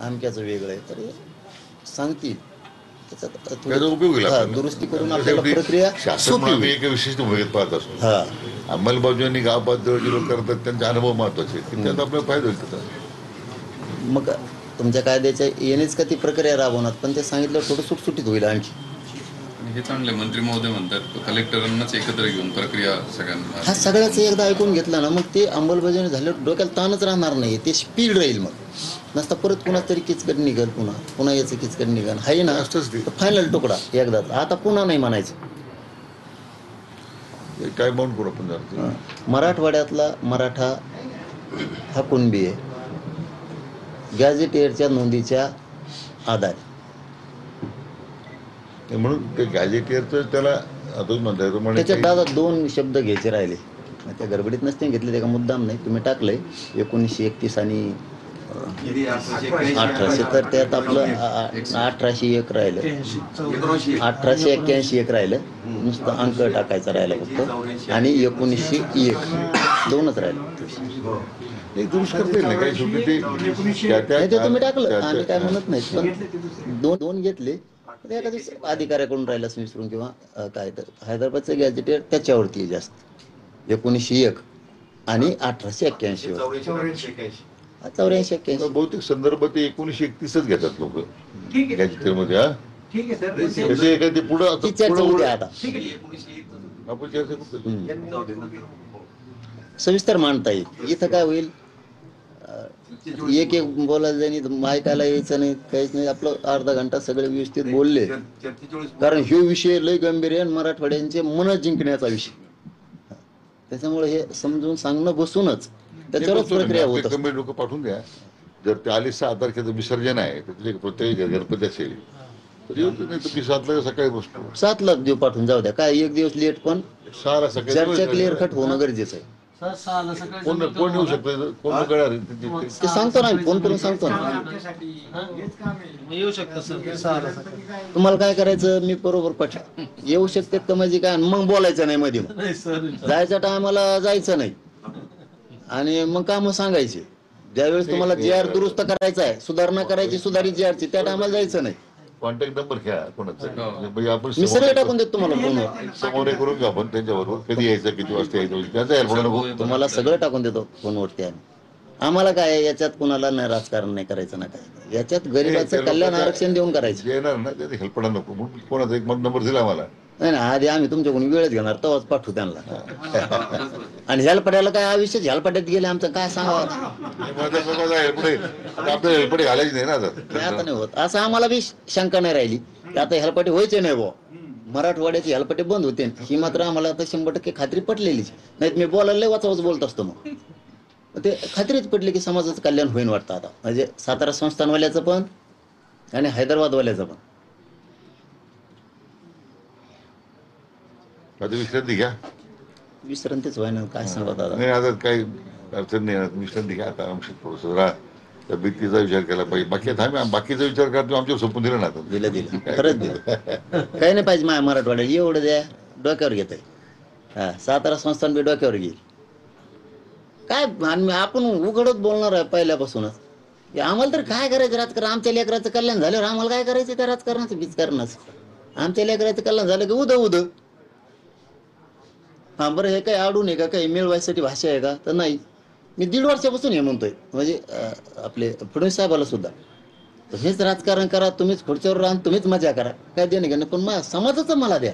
आमक्याचं वेगळं आहे, तर सांगतील त्याचा उपयोग होईल. दुरुस्ती करून आपल्याला प्रक्रिया शासन आम्ही एका विशिष्ट भूमिकेत पाहत असतो. अंमलबजावणी गाव पातळीवर लोक करतात, त्यांचा अनुभव महत्वाचे, की त्यात आपल्याला फायदा होईल त्याचा. मग तुमच्या कायद्याच्या येणेच का ती प्रक्रिया राबवणार, पण ते सांगितलं थोडं सुटसुटीत होईल आणखी. हे चांगले मंत्री महोदय म्हणतात कलेक्टरांनाच एकत्र घेऊन प्रक्रिया सगळ्यांना, हा सगळ्याच एकदा ऐकून घेतला ना, मग ते अंमलबजावणी झाल्यावर डोक्याला ताणच राहणार नाही, ते स्पीड राहील. मग नसता परत कुणाच तरी किचकट निघल, पुन्हा याचं किचकट निघल, हाय ना फायनल तुकडा एकदा, आता पुन्हा नाही म्हणायचं. काय म्हणून करू आपण. मराठवाड्यातला मराठा हा कुणबी आहे, गॅझेटियरच्या नोंदीच्या आधारे, म्हणून ते गॅझेटियरचं त्याला आताच म्हणता येतो. त्याच्यात दादा 2 शब्द घ्यायचे राहिले, त्या गडबडीत नसते घेतले, ते का मुद्दाम नाही, तुम्ही टाकलंय 1931 आणि 1800, तर त्यात आपलं 1801 राहिलं, 1881 एक राहिलं, नुसतं अंक टाकायचं राहिलं फक्त, आणि 1901 2च राहिलं. दुरुस्त करता येईल ना काही, शेवटी ते तुम्ही टाकलं, आम्ही काय म्हणत नाही, पण दोन घेतले, एखाद्या अधिकाऱ्याकडून राहिला विसरून किंवा काय, तर हैदराबादचं गॅझेटियर त्याच्यावरती जास्त, 1901 आणि 1881 84-81 बहुतेक संदर्भ ते 1931च घेतात लोक गॅझेटियर मध्ये. एखादी पुढे आता सविस्तर मांडता येईल. इथं काय होईल, एक बोलायला जाईल, मायकाला यायचं नाही, काहीच नाही, आपलं अर्धा घंटा सगळे व्यवस्थित बोलले, कारण हे विषय लय गंभीर आहे, मराठवाड्यांचे मन जिंकण्याचा विषय, त्याच्यामुळे हे समजून सांगणं बसूनच त्याच्यावरच प्रक्रिया होत असते. कमी लोक पाठवून द्या. जर ते आले 6 तारखेचं विसर्जन आहे, तर प्रत्येक गणपती असेल तर येऊ, नाही तर 7ला सकाळी बसतो, 7ला देव पाठवून जाऊ द्या, काय एक दिवस लेट, पण 6ला सकाळी चर्चा क्लिअर कट होणं गरजेचं आहे. कोण येऊ शकतं, कोण कळणार ते सांगतो ना, फोन करून सांगतो ना, येऊ शकतं सर. तुम्हाला काय करायचं, मी बरोबर येऊ शकते का म्हणजे काय, मग बोलायचं नाही मध्ये, जायच्या टायमाला जायचं नाही, आणि मग काम सांगायचे. ज्यावेळेस तुम्हाला JR दुरुस्त करायचा आहे, सुधारणा करायची, सुधारित JRची, त्या टायमाला जायचं नाही. कॉन्टॅक्ट नंबर घ्या कोणाचा, म्हणजे आपण मी सगळे टाकून देतो तुम्हाला फोनवर, समोर करून घ्या आपण त्यांच्याबरोबर, कधी यायचं, किती वाजता यायचं, त्याचा हेल्प तुम्हाला सगळं टाकून देतो फोनवरती. आम्हाला काय याच्यात कुणाला नाही राजकारण नाही करायचं ना, काय याच्यात गरीबाचं कल्याण आरक्षण देऊन करायचं. येणार ना त्याची हेल्पडा नको, म्हणून कोणाचा एक नंबर दिला मला. नाही ना, आधी आम्ही तुमच्याकडून वेळच घेणार, तेव्हाच पाठवू त्यांना. आणि ह्यालपाट्याला काय आयुष्य, ह्यालपाट्यात गेले आमचं काय सांगावं, आपल्याला हेल्पडे घालायची नाही ना आता नाही होत, असं आम्हाला बी शंका नाही राहिली की आता हेलपाटे व्हायचे नाही बुवा, मराठवाड्याचे हेलपाटे बंद होते, ही मात्र आम्हाला आता 100% खात्री पटलेलीच. नाहीत मी बोलायला वाचावच बोलत असतो, मग ते खात्रीच पटली की समाजाचं कल्याण होईन वाटतं आता, म्हणजे सातारा संस्थानवाल्याचं पण आणि हैदराबादवाल्याचं पण. विश्रांती घ्या, विश्रांतीच व्हाय ना, काय सांगा दादा. नाही आता काही अडचण नाही, विश्रांती घ्या, आता थोडस राहा, तब्येतीचा विचार केला पाहिजे. बाकीचा विचार करतो, आमच्यावर सोपून दिलं ना, दिलं खरंच दिलं. काही नाही पाहिजे माझ्या मराठवाड्यात, एवढं द्या डोक्यावर घेत आहे. सातारा संस्थान बी डोक्यावर घेईल काय, आपण उघडत बोलणार आहे पहिल्यापासूनच, आम्हाला तर काय करायचं राजकारण, आमच्या लेकराचं कल्याण झाल्यावर आम्हाला काय करायचं त्या राजकारणाचं बीजकारणाचं, आमच्या लेकराचं कल्याण झालं की उद. हा बरं, हे काही आडून आहे का, काही मिळवायसाठी भाषा आहे का, तर नाही. मी 1.5 वर्षापासून हे म्हणतोय, म्हणजे आपले फडणवीस साहेबाला सुद्धा, तुम्हीच राजकारण करा, तुम्हीच खुर्चीवर राहा, तुम्हीच मजा करा, काय देणे घेणं, पण समाजाचं मला द्या.